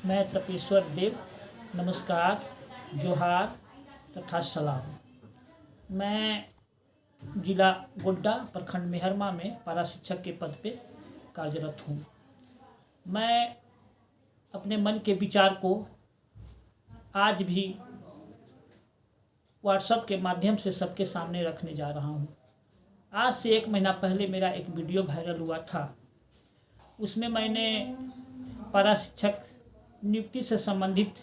मैं तपेश्वर देव, नमस्कार, जोहार तथा सलाम। मैं जिला गोड्डा, प्रखंड मेहरमा में पारा शिक्षक के पद पे कार्यरत हूँ। मैं अपने मन के विचार को आज भी व्हाट्सएप के माध्यम से सबके सामने रखने जा रहा हूँ। आज से 1 महीना पहले मेरा एक वीडियो वायरल हुआ था। उसमें मैंने पारा शिक्षक नियुक्ति से संबंधित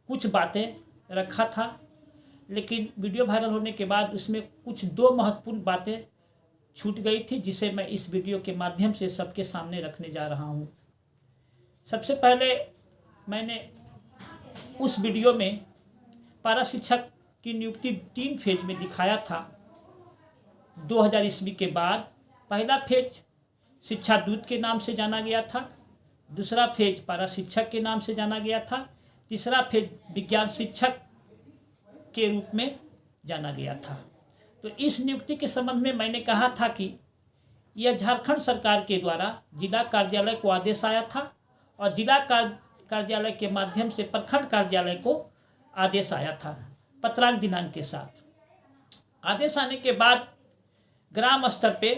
कुछ बातें रखा था, लेकिन वीडियो वायरल होने के बाद उसमें कुछ 2 महत्वपूर्ण बातें छूट गई थी, जिसे मैं इस वीडियो के माध्यम से सबके सामने रखने जा रहा हूँ। सबसे पहले मैंने उस वीडियो में पारा शिक्षक की नियुक्ति 3 फेज में दिखाया था। 2000 ईस्वी के बाद पहला फेज शिक्षा दूत के नाम से जाना गया था, दूसरा फेज पारा शिक्षक के नाम से जाना गया था, तीसरा फेज विज्ञान शिक्षक के रूप में जाना गया था। तो इस नियुक्ति के संबंध में मैंने कहा था कि यह झारखंड सरकार के द्वारा जिला कार्यालय को आदेश आया था और जिला कार्यालय के माध्यम से प्रखंड कार्यालय को आदेश आया था पत्रांक दिनांक के साथ। आदेश आने के बाद ग्राम स्तर पे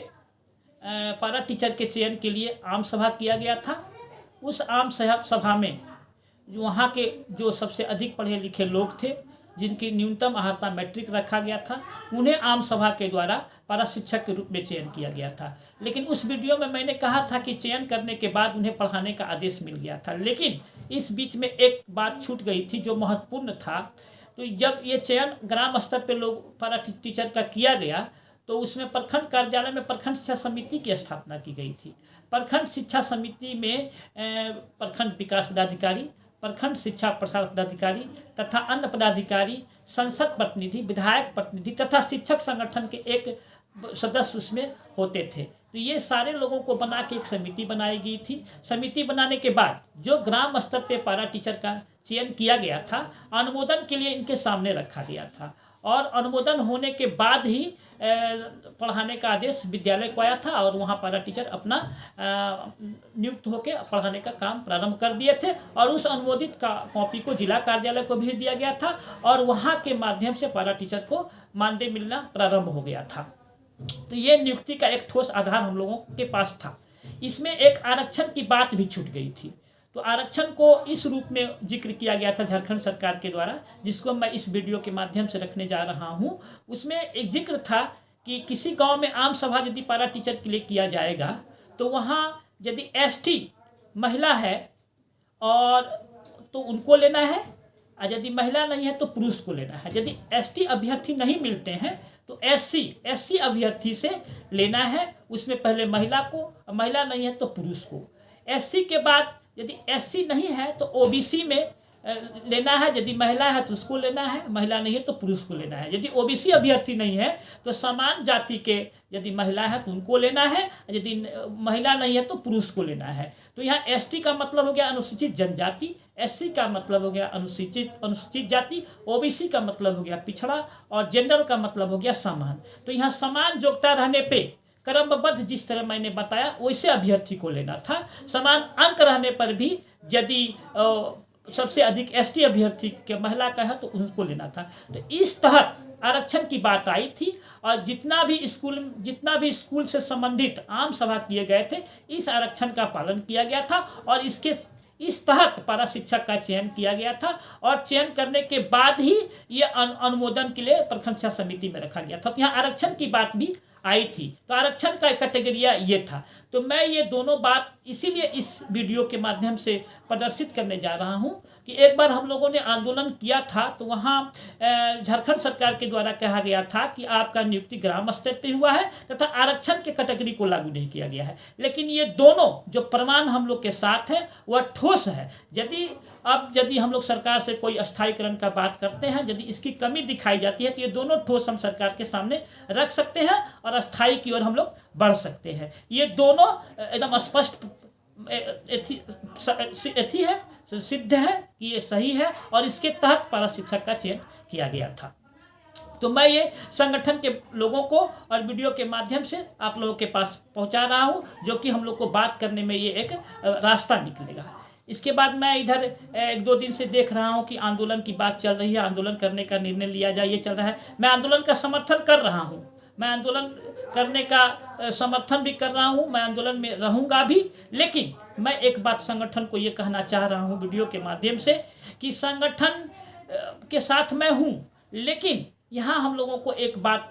पारा टीचर के चयन के लिए आम सभा किया गया था। उस आम सभा में वहाँ के जो सबसे अधिक पढ़े लिखे लोग थे, जिनकी न्यूनतम अर्हता मैट्रिक रखा गया था, उन्हें आम सभा के द्वारा पारा शिक्षक के रूप में चयन किया गया था। लेकिन उस वीडियो में मैंने कहा था कि चयन करने के बाद उन्हें पढ़ाने का आदेश मिल गया था। लेकिन इस बीच में एक बात छूट गई थी जो महत्वपूर्ण था। तो जब ये चयन ग्राम स्तर पर लोग पारा टीचर का किया गया, तो उसमें प्रखंड कार्यालय में प्रखंड शिक्षा समिति की स्थापना की गई थी। प्रखंड शिक्षा समिति में प्रखंड विकास पदाधिकारी, प्रखंड शिक्षा प्रसार पदाधिकारी तथा अन्य पदाधिकारी, संसद प्रतिनिधि, विधायक प्रतिनिधि तथा शिक्षक संगठन के एक सदस्य उसमें होते थे। तो ये सारे लोगों को बना के एक समिति बनाई गई थी। समिति बनाने के बाद जो ग्राम स्तर पे पारा टीचर का चयन किया गया था, अनुमोदन के लिए इनके सामने रखा गया था और अनुमोदन होने के बाद ही पढ़ाने का आदेश विद्यालय को आया था और वहाँ पारा टीचर अपना नियुक्त होकर पढ़ाने का काम प्रारंभ कर दिए थे और उस अनुमोदित कॉपी को जिला कार्यालय को भेज दिया गया था और वहाँ के माध्यम से पारा टीचर को मानदेय मिलना प्रारंभ हो गया था। तो ये नियुक्ति का एक ठोस आधार हम लोगों के पास था। इसमें एक आरक्षण की बात भी छूट गई थी। तो आरक्षण को इस रूप में जिक्र किया गया था झारखंड सरकार के द्वारा, जिसको मैं इस वीडियो के माध्यम से रखने जा रहा हूँ। उसमें एक जिक्र था कि किसी गांव में आम सभा यदि पारा टीचर के लिए किया जाएगा तो वहाँ यदि एसटी महिला है और तो उनको लेना है, और यदि महिला नहीं है तो पुरुष को लेना है। यदि एसटी अभ्यर्थी नहीं मिलते हैं तो एससी अभ्यर्थी से लेना है। उसमें पहले महिला को, महिला नहीं है तो पुरुष को। एससी के बाद यदि एससी नहीं है तो ओबीसी में लेना है। यदि महिला है तो उसको लेना है, महिला नहीं है तो पुरुष को लेना है। यदि ओबीसी अभ्यर्थी नहीं है तो समान जाति के यदि महिला है तो उनको लेना है, यदि महिला नहीं है तो पुरुष को लेना है। तो यहाँ एसटी का मतलब हो गया अनुसूचित जनजाति, एससी का मतलब हो गया अनुसूचित जाति, ओबीसी का मतलब हो गया पिछड़ा और जनरल का मतलब हो गया समान। तो यहाँ समान योग्यता रहने पे क्रमबद्ध जिस तरह मैंने बताया वैसे अभ्यर्थी को लेना था। समान अंक रहने पर भी यदि सबसे अधिक एसटी अभ्यर्थी के महिला का है तो उसको लेना था। तो इस तहत आरक्षण की बात आई थी और जितना भी स्कूल से संबंधित आम सभा किए गए थे, इस आरक्षण का पालन किया गया था और इस तहत पारा शिक्षक का चयन किया गया था और चयन करने के बाद ही ये अनुमोदन के लिए प्रखंड शिक्षा समिति में रखा गया था। तो यहाँ आरक्षण की बात भी आई थी। तो आरक्षण का कैटेगरिया ये था। तो मैं ये दोनों बात इसीलिए इस वीडियो के माध्यम से प्रदर्शित करने जा रहा हूँ कि एक बार हम लोगों ने आंदोलन किया था तो वहाँ झारखंड सरकार के द्वारा कहा गया था कि आपका नियुक्ति ग्राम स्तर पे हुआ है तथा आरक्षण के कैटेगरी को लागू नहीं किया गया है। लेकिन ये दोनों जो प्रमाण हम लोग के साथ है वह ठोस है। यदि हम लोग सरकार से कोई अस्थायीकरण का बात करते हैं, यदि इसकी कमी दिखाई जाती है तो ये दोनों ठोस हम सरकार के सामने रख सकते हैं और अस्थायी की ओर हम लोग बढ़ सकते हैं। ये दोनों एकदम स्पष्ट सिद्ध है कि ये सही है और इसके तहत पारा शिक्षक का चयन किया गया था। तो मैं ये संगठन के लोगों को और वीडियो के माध्यम से आप लोगों के पास पहुंचा रहा हूं, जो कि हम लोग को बात करने में ये एक रास्ता निकलेगा। इसके बाद मैं इधर 1-2 दिन से देख रहा हूँ कि आंदोलन की बात चल रही है, आंदोलन करने का निर्णय लिया जाए, ये चल रहा है। मैं आंदोलन का समर्थन कर रहा हूँ, मैं आंदोलन करने का समर्थन भी कर रहा हूँ, मैं आंदोलन में रहूँगा भी। लेकिन मैं एक बात संगठन को ये कहना चाह रहा हूँ वीडियो के माध्यम से कि संगठन के साथ मैं हूँ, लेकिन यहाँ हम लोगों को एक बात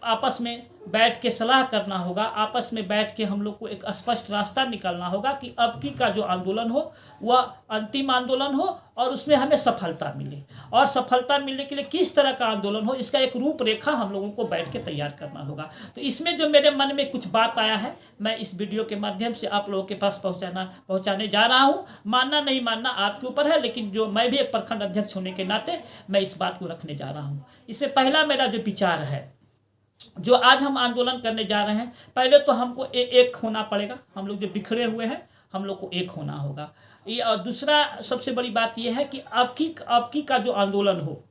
आपस में बैठ के सलाह करना होगा, आपस में बैठ के हम लोग को एक स्पष्ट रास्ता निकालना होगा कि अब की का जो आंदोलन हो वह अंतिम आंदोलन हो और उसमें हमें सफलता मिले। और सफलता मिलने के लिए किस तरह का आंदोलन हो, इसका एक रूपरेखा हम लोगों को बैठ के तैयार करना होगा। तो इसमें जो मेरे मन में कुछ बात आया है, मैं इस वीडियो के माध्यम से आप लोगों के पास पहुँचाने जा रहा हूँ। मानना नहीं मानना आपके ऊपर है, लेकिन जो मैं भी एक प्रखंड अध्यक्ष होने के नाते मैं इस बात को रखने जा रहा हूँ। इससे पहला मेरा जो विचार है, जो आज हम आंदोलन करने जा रहे हैं, पहले तो हमको एक होना पड़ेगा। हम लोग जो बिखरे हुए हैं, हम लोग को एक होना होगा। ये और दूसरा सबसे बड़ी बात यह है कि आपकी का जो आंदोलन हो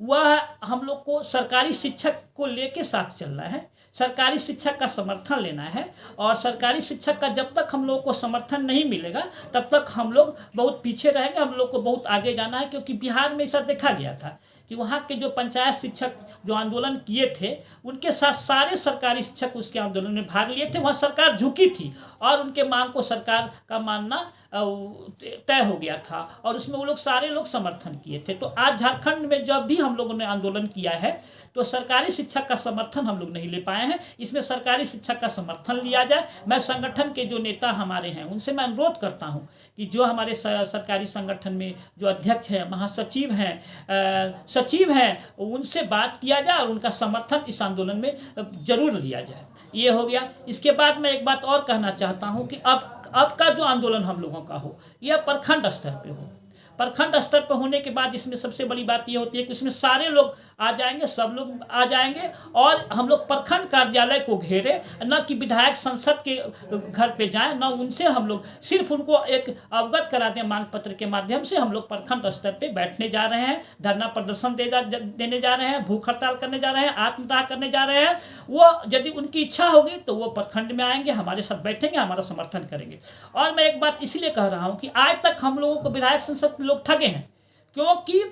वह हम लोग को सरकारी शिक्षक को लेके साथ चलना है, सरकारी शिक्षक का समर्थन लेना है। और सरकारी शिक्षक का जब तक हम लोग को समर्थन नहीं मिलेगा तब तक हम लोग बहुत पीछे रहेंगे, हम लोग को बहुत आगे जाना है। क्योंकि बिहार में ऐसा देखा गया था कि वहाँ के जो पंचायत शिक्षक जो आंदोलन किए थे, उनके साथ सारे सरकारी शिक्षक उसके आंदोलन में भाग लिए थे। वहाँ सरकार झुकी थी और उनके मांग को सरकार का मानना तय हो गया था और उसमें वो लोग सारे लोग समर्थन किए थे। तो आज झारखंड में जब भी हम लोगों ने आंदोलन किया है तो सरकारी शिक्षक का समर्थन हम लोग नहीं ले पाए हैं। इसमें सरकारी शिक्षक का समर्थन लिया जाए। मैं संगठन के जो नेता हमारे हैं उनसे मैं अनुरोध करता हूं कि जो हमारे सरकारी संगठन में जो अध्यक्ष हैं, महासचिव हैं, सचिव हैं, उनसे बात किया जाए और उनका समर्थन इस आंदोलन में जरूर लिया जाए। ये हो गया। इसके बाद मैं एक बात और कहना चाहता हूँ कि अब का जो आंदोलन हम लोगों का हो यह प्रखंड स्तर पे हो। प्रखंड स्तर पर होने के बाद इसमें सबसे बड़ी बात ये होती है कि उसमें सारे लोग आ जाएंगे, सब लोग आ जाएंगे और हम लोग प्रखंड कार्यालय को घेरे, न कि विधायक संसद के घर पे जाएं, न उनसे हम लोग सिर्फ उनको एक अवगत करा दें। मांग पत्र के माध्यम से हम लोग प्रखंड स्तर पे बैठने जा रहे हैं, धरना प्रदर्शन देने जा रहे हैं, भूख हड़ताल करने जा रहे हैं, आत्मदाह करने जा रहे हैं। वो यदि उनकी इच्छा होगी तो वो प्रखंड में आएंगे, हमारे साथ बैठेंगे, हमारा समर्थन करेंगे। और मैं एक बात इसलिए कह रहा हूँ कि आज तक हम लोगों को विधायक संसद लोग ठगे हैं, क्योंकि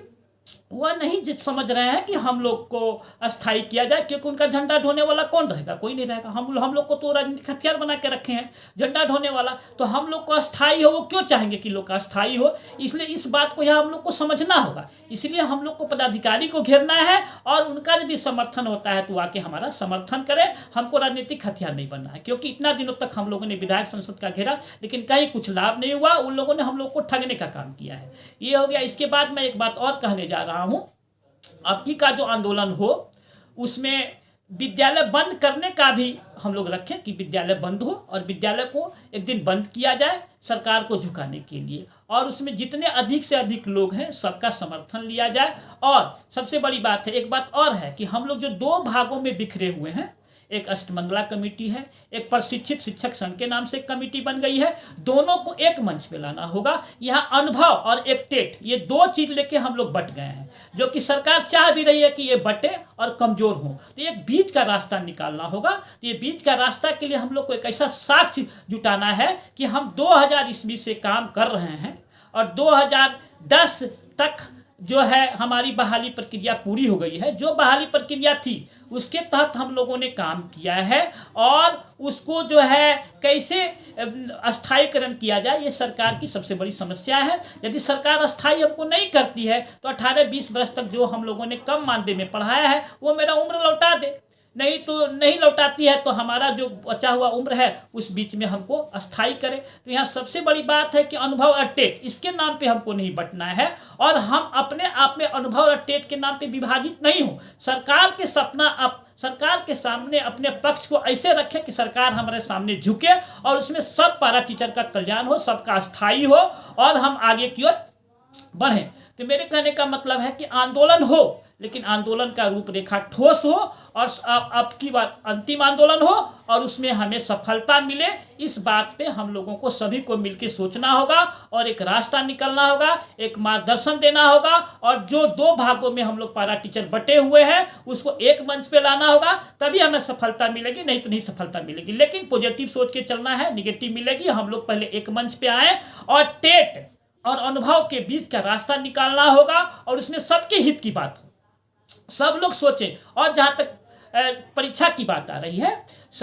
वह नहीं समझ रहे हैं कि हम लोग को अस्थायी किया जाए। क्योंकि उनका झंडा ढोने वाला कौन रहेगा? कोई नहीं रहेगा। हम लोग को तो राजनीतिक हथियार बना के रखे हैं झंडा ढोने वाला। तो हम लोग को अस्थायी हो, वो क्यों चाहेंगे कि लोग का अस्थायी हो? इसलिए इस बात को यहाँ हम लोग को समझना होगा। इसलिए हम लोग को पदाधिकारी को घेरना है और उनका यदि समर्थन होता है तो आके हमारा समर्थन करे। हमको राजनीतिक हथियार नहीं बनना है, क्योंकि इतना दिनों तक हम लोगों ने विधायक संसद का घेरा लेकिन कहीं कुछ लाभ नहीं हुआ। उन लोगों ने हम लोग को ठगने का काम किया है। ये हो गया। इसके बाद मैं एक बात और कहने जा रहा हूँ। अब की का जो आंदोलन हो उसमें विद्यालय बंद करने का भी हम लोग रखें कि विद्यालय बंद हो और विद्यालय को एक दिन बंद किया जाए सरकार को झुकाने के लिए। और उसमें जितने अधिक से अधिक लोग हैं सबका समर्थन लिया जाए। और सबसे बड़ी बात है, एक बात और है कि हम लोग जो 2 भागों में बिखरे हुए हैं, एक अष्टमंगला कमेटी है, एक प्रशिक्षित शिक्षक संघ के नाम से एक कमेटी बन गई है, दोनों को एक मंच पे लाना होगा। यहाँ अनुभव और एक टेट, ये 2 चीज लेके हम लोग बट गए हैं, जो कि सरकार चाह भी रही है कि ये बटे और कमजोर हो। तो एक बीच का रास्ता निकालना होगा। तो ये बीच का रास्ता के लिए हम लोग को एक ऐसा साक्ष्य जुटाना है कि हम 2000 ईस्वी से काम कर रहे हैं और 2010 तक जो है हमारी बहाली प्रक्रिया पूरी हो गई है। जो बहाली प्रक्रिया थी उसके तहत हम लोगों ने काम किया है और उसको जो है कैसे अस्थायीकरण किया जाए, ये सरकार की सबसे बड़ी समस्या है। यदि सरकार अस्थायी हमको नहीं करती है तो 18-20 वर्ष तक जो हम लोगों ने कम मानदेय में पढ़ाया है वो मेरा उम्र लौटा दे। नहीं तो नहीं लौटाती है तो हमारा जो बचा हुआ उम्र है उस बीच में हमको अस्थायी करे। तो यहाँ सबसे बड़ी बात है कि अनुभव और टेट, इसके नाम पे हमको नहीं बंटना है और हम अपने आप में अनुभव और टेट के नाम पे विभाजित नहीं हो। सरकार के सपना सरकार के सामने अपने पक्ष को ऐसे रखें कि सरकार हमारे सामने झुके और उसमें सब पारा टीचर का कल्याण हो, सबका अस्थायी हो और हम आगे की ओर बढ़ें। तो मेरे कहने का मतलब है कि आंदोलन हो लेकिन आंदोलन का रूपरेखा ठोस हो और अब की बार अंतिम आंदोलन हो और उसमें हमें सफलता मिले। इस बात पे हम लोगों को सभी को मिलकर सोचना होगा और एक रास्ता निकलना होगा, एक मार्गदर्शन देना होगा और जो 2 भागों में हम लोग पारा टीचर बटे हुए हैं उसको एक मंच पे लाना होगा, तभी हमें सफलता मिलेगी, नहीं तो नहीं सफलता मिलेगी। लेकिन पॉजिटिव सोच के चलना है, निगेटिव मिलेगी। हम लोग पहले एक मंच पे आए और टेट और अनुभव के बीच का रास्ता निकालना होगा और उसमें सबके हित की बात हो, सब लोग सोचें। और जहाँ तक परीक्षा की बात आ रही है,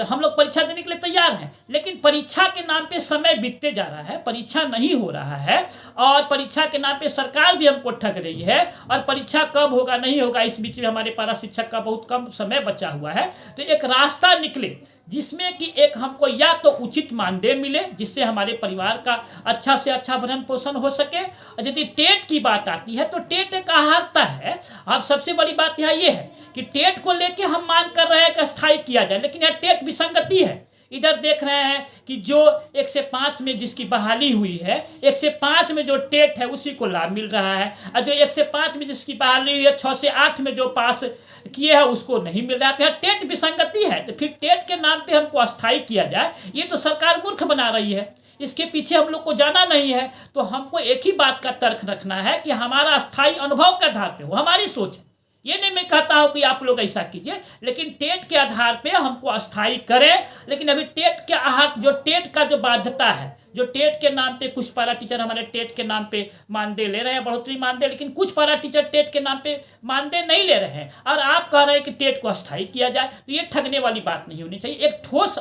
हम लोग परीक्षा देने के लिए तैयार हैं, लेकिन परीक्षा के नाम पे समय बीतते जा रहा है, परीक्षा नहीं हो रहा है और परीक्षा के नाम पे सरकार भी हमको ठग रही है और परीक्षा कब होगा नहीं होगा, इस बीच में हमारे पारा शिक्षक का बहुत कम समय बचा हुआ है। तो एक रास्ता निकले जिसमें कि एक हमको या तो उचित मानदेय मिले जिससे हमारे परिवार का अच्छा से अच्छा भरण पोषण हो सके। और यदि टेट की बात आती है तो टेट एक आहारता है। अब सबसे बड़ी बात यहाँ ये है कि टेट को लेके हम मांग कर रहे हैं कि अस्थायी किया जाए, लेकिन यह टेट विसंगति है। इधर देख रहे हैं कि जो 1 से 5 में जिसकी बहाली हुई है, 1 से 5 में जो टेट है उसी को लाभ मिल रहा है, और जो 1 से 5 में जिसकी बहाली हुई है 6 से 8 में जो पास किए हैं उसको नहीं मिल रहा है। तो यह टेट विसंगति है। तो फिर टेट के नाम पे हमको अस्थायी किया जाए, ये तो सरकार मूर्ख बना रही है, इसके पीछे हम लोग को जाना नहीं है। तो हमको एक ही बात का तर्क रखना है कि हमारा अस्थायी अनुभव के आधार पे हो, हमारी सोच है। ये नहीं मैं कहता हूं कि आप लोग ऐसा कीजिए, लेकिन टेट के आधार पे हमको अस्थायी करें। लेकिन अभी टेट के आहार जो टेट का जो बाध्यता है, जो टेट के नाम पे कुछ पारा टीचर हमारे टेट के नाम पे मानदेय ले रहे हैं, बढ़ोतरी मानदेय, लेकिन कुछ पारा टीचर टेट के नाम पे मानदेय नहीं ले रहे हैं और आप कह रहे हैं कि टेट को अस्थायी किया जाए। तो ये ठगने वाली बात नहीं होनी चाहिए। एक ठोस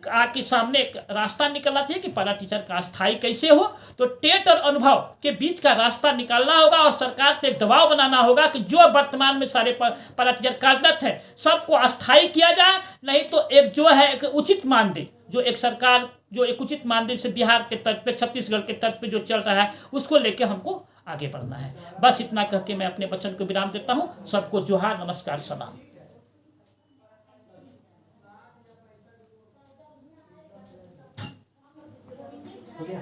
आपके सामने एक रास्ता निकलना चाहिए कि पारा टीचर का अस्थायी कैसे हो। तो टेट और अनुभव के बीच का रास्ता निकालना होगा और सरकार पे एक दबाव बनाना होगा कि जो वर्तमान में सारे पारा टीचर कार्यरत है सबको अस्थायी किया जाए, नहीं तो एक जो है एक उचित मानदेय, जो एक सरकार जो एक उचित मानदेय से बिहार के तर्ज पे, छत्तीसगढ़ के तर्ज पे जो चल रहा है उसको लेके हमको आगे बढ़ना है। बस इतना कह के मैं अपने वचन को विराम देता हूँ। सबको जोहार, नमस्कार, सलाम। हो गया।